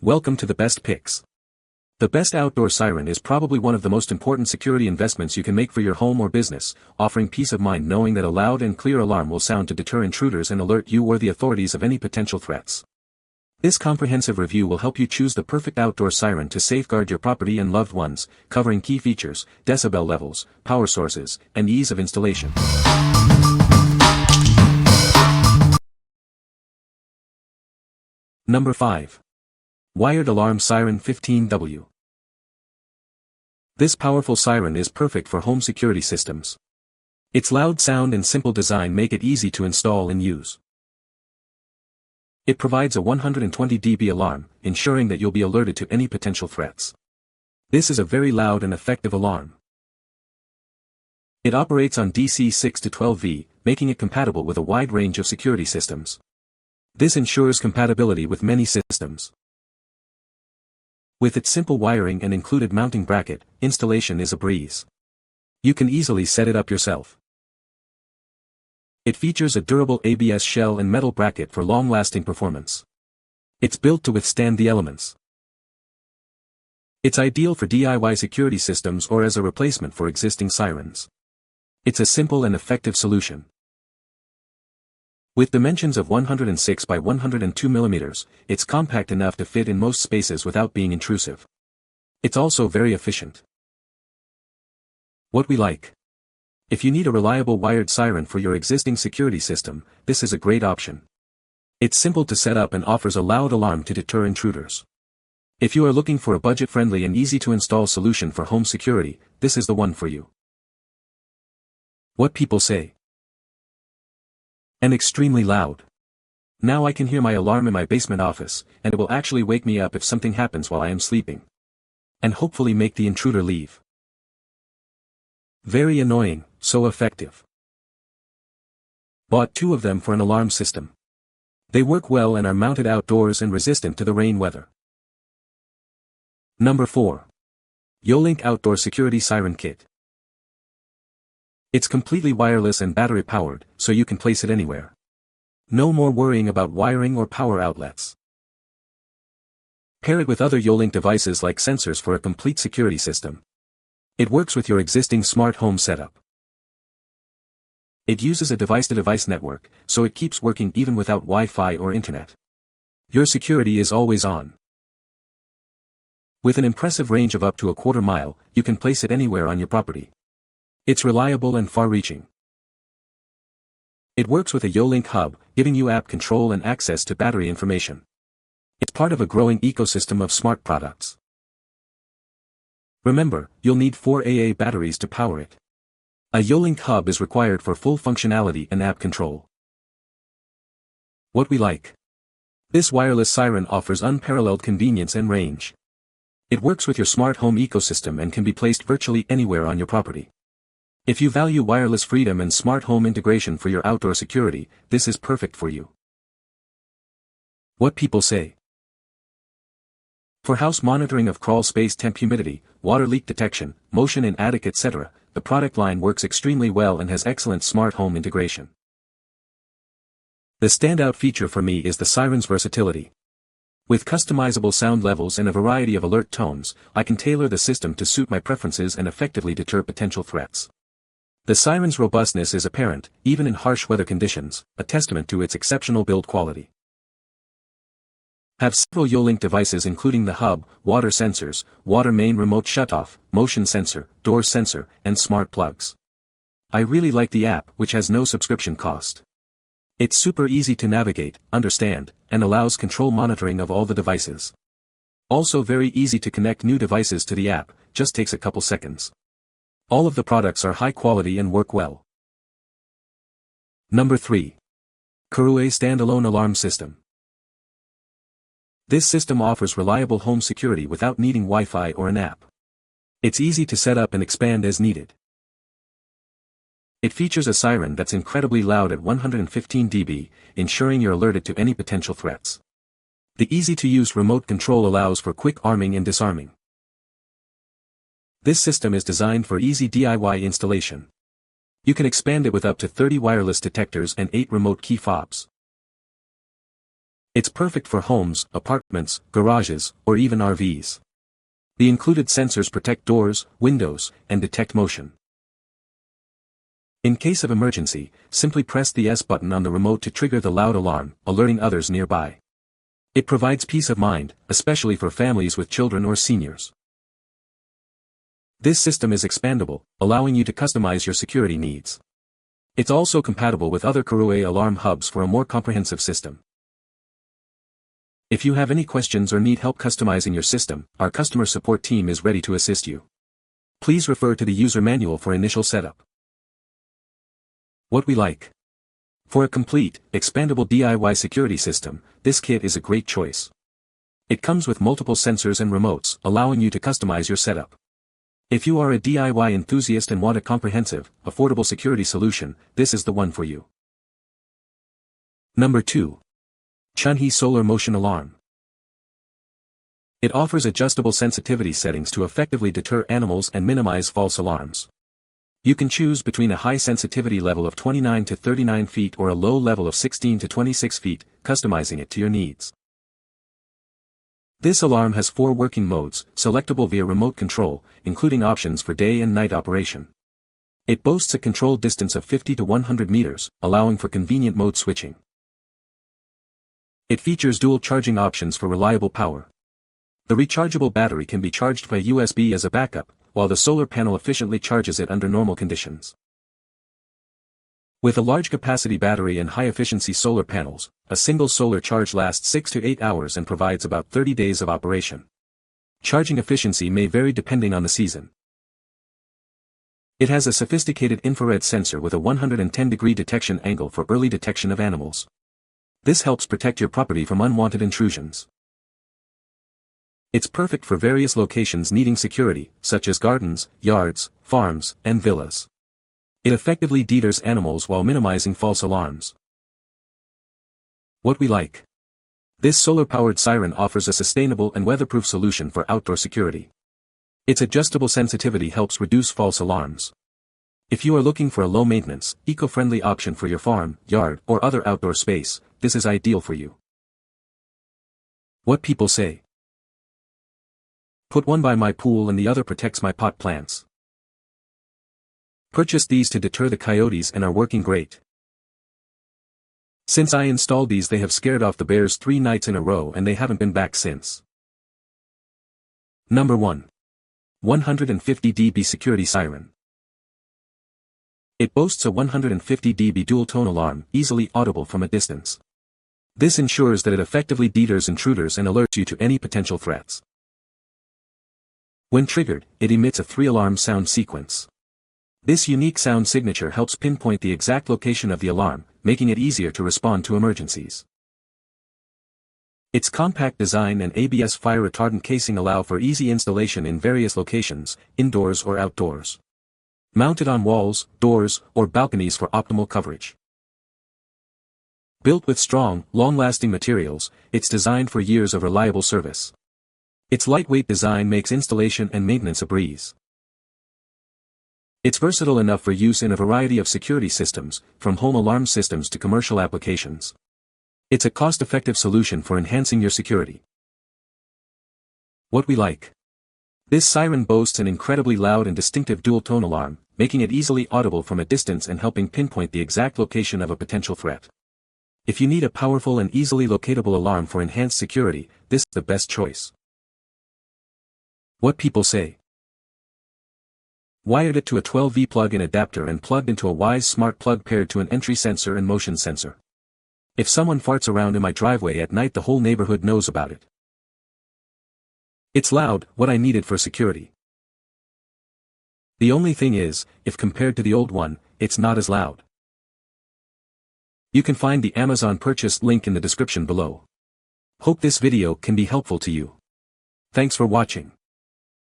Welcome to the best picks. The best outdoor siren is probably one of the most important security investments you can make for your home or business, offering peace of mind knowing that a loud and clear alarm will sound to deter intruders and alert you or the authorities of any potential threats. This comprehensive review will help you choose the perfect outdoor siren to safeguard your property and loved ones, covering key features, decibel levels, power sources, and ease of installation. Number 5. Wired Alarm Siren 15W. This powerful siren is perfect for home security systems. Its loud sound and simple design make it easy to install and use. It provides a 120 dB alarm, ensuring that you'll be alerted to any potential threats. This is a very loud and effective alarm. It operates on DC 6 to 12V, making it compatible with a wide range of security systems. This ensures compatibility with many systems. With its simple wiring and included mounting bracket, installation is a breeze. You can easily set it up yourself. It features a durable ABS shell and metal bracket for long-lasting performance. It's built to withstand the elements. It's ideal for DIY security systems or as a replacement for existing sirens. It's a simple and effective solution. With dimensions of 106 by 102 mm, it's compact enough to fit in most spaces without being intrusive. It's also very efficient. What we like. If you need a reliable wired siren for your existing security system, this is a great option. It's simple to set up and offers a loud alarm to deter intruders. If you are looking for a budget-friendly and easy-to-install solution for home security, this is the one for you. What people say. And extremely loud. Now I can hear my alarm in my basement office, and it will actually wake me up if something happens while I am sleeping. And hopefully make the intruder leave. Very annoying, so effective. Bought 2 of them for an alarm system. They work well and are mounted outdoors and resistant to the rain weather. Number 4. YoLink Outdoor Security Siren Kit. It's completely wireless and battery powered, so you can place it anywhere. No more worrying about wiring or power outlets. Pair it with other YoLink devices like sensors for a complete security system. It works with your existing smart home setup. It uses a device-to-device network, so it keeps working even without Wi-Fi or internet. Your security is always on. With an impressive range of up to a quarter mile, you can place it anywhere on your property. It's reliable and far-reaching. It works with a YoLink hub, giving you app control and access to battery information. It's part of a growing ecosystem of smart products. Remember, you'll need 4 AA batteries to power it. A YoLink hub is required for full functionality and app control. What we like. This wireless siren offers unparalleled convenience and range. It works with your smart home ecosystem and can be placed virtually anywhere on your property. If you value wireless freedom and smart home integration for your outdoor security, this is perfect for you. What people say. For house monitoring of crawl space temp humidity, water leak detection, motion in attic etc., the product line works extremely well and has excellent smart home integration. The standout feature for me is the siren's versatility. With customizable sound levels and a variety of alert tones, I can tailor the system to suit my preferences and effectively deter potential threats. The siren's robustness is apparent, even in harsh weather conditions, a testament to its exceptional build quality. Have several YoLink devices including the hub, water sensors, water main remote shutoff, motion sensor, door sensor, and smart plugs. I really like the app, which has no subscription cost. It's super easy to navigate, understand, and allows control monitoring of all the devices. Also very easy to connect new devices to the app, just takes a couple seconds. All of the products are high quality and work well. Number 3. KERUI Standalone Alarm System. This system offers reliable home security without needing Wi-Fi or an app. It's easy to set up and expand as needed. It features a siren that's incredibly loud at 115 dB, ensuring you're alerted to any potential threats. The easy-to-use remote control allows for quick arming and disarming. This system is designed for easy DIY installation. You can expand it with up to 30 wireless detectors and 8 remote key fobs. It's perfect for homes, apartments, garages, or even RVs. The included sensors protect doors, windows, and detect motion. In case of emergency, simply press the S button on the remote to trigger the loud alarm, alerting others nearby. It provides peace of mind, especially for families with children or seniors. This system is expandable, allowing you to customize your security needs. It's also compatible with other KERUI alarm hubs for a more comprehensive system. If you have any questions or need help customizing your system, our customer support team is ready to assist you. Please refer to the user manual for initial setup. What we like. For a complete, expandable DIY security system, this kit is a great choice. It comes with multiple sensors and remotes, allowing you to customize your setup. If you are a DIY enthusiast and want a comprehensive, affordable security solution, this is the one for you. Number 2. ChunHee Solar Motion Alarm. It offers adjustable sensitivity settings to effectively deter animals and minimize false alarms. You can choose between a high sensitivity level of 29 to 39 feet or a low level of 16 to 26 feet, customizing it to your needs. This alarm has 4 working modes, selectable via remote control, including options for day and night operation. It boasts a control distance of 50 to 100 meters, allowing for convenient mode switching. It features dual charging options for reliable power. The rechargeable battery can be charged by USB as a backup, while the solar panel efficiently charges it under normal conditions. With a large capacity battery and high-efficiency solar panels, a single solar charge lasts 6 to 8 hours and provides about 30 days of operation. Charging efficiency may vary depending on the season. It has a sophisticated infrared sensor with a 110-degree detection angle for early detection of animals. This helps protect your property from unwanted intrusions. It's perfect for various locations needing security, such as gardens, yards, farms, and villas. It effectively deters animals while minimizing false alarms. What we like. This solar-powered siren offers a sustainable and weatherproof solution for outdoor security. Its adjustable sensitivity helps reduce false alarms. If you are looking for a low-maintenance, eco-friendly option for your farm, yard, or other outdoor space, this is ideal for you. What people say. Put one by my pool and the other protects my pot plants. Purchased these to deter the coyotes and are working great. Since I installed these they have scared off the bears 3 nights in a row and they haven't been back since. Number 1. 150 dB Security Siren. It boasts a 150 dB dual-tone alarm, easily audible from a distance. This ensures that it effectively deters intruders and alerts you to any potential threats. When triggered, it emits a 3-alarm sound sequence. This unique sound signature helps pinpoint the exact location of the alarm, making it easier to respond to emergencies. Its compact design and ABS fire retardant casing allow for easy installation in various locations, indoors or outdoors. Mounted on walls, doors, or balconies for optimal coverage. Built with strong, long-lasting materials, it's designed for years of reliable service. Its lightweight design makes installation and maintenance a breeze. It's versatile enough for use in a variety of security systems, from home alarm systems to commercial applications. It's a cost-effective solution for enhancing your security. What we like. This siren boasts an incredibly loud and distinctive dual-tone alarm, making it easily audible from a distance and helping pinpoint the exact location of a potential threat. If you need a powerful and easily locatable alarm for enhanced security, this is the best choice. What people say. Wired it to a 12V plug-in adapter and plugged into a Wise smart plug paired to an entry sensor and motion sensor. If someone farts around in my driveway at night the whole neighborhood knows about it. It's loud, what I needed for security. The only thing is, if compared to the old one, it's not as loud. You can find the Amazon purchase link in the description below. Hope this video can be helpful to you. Thanks for watching.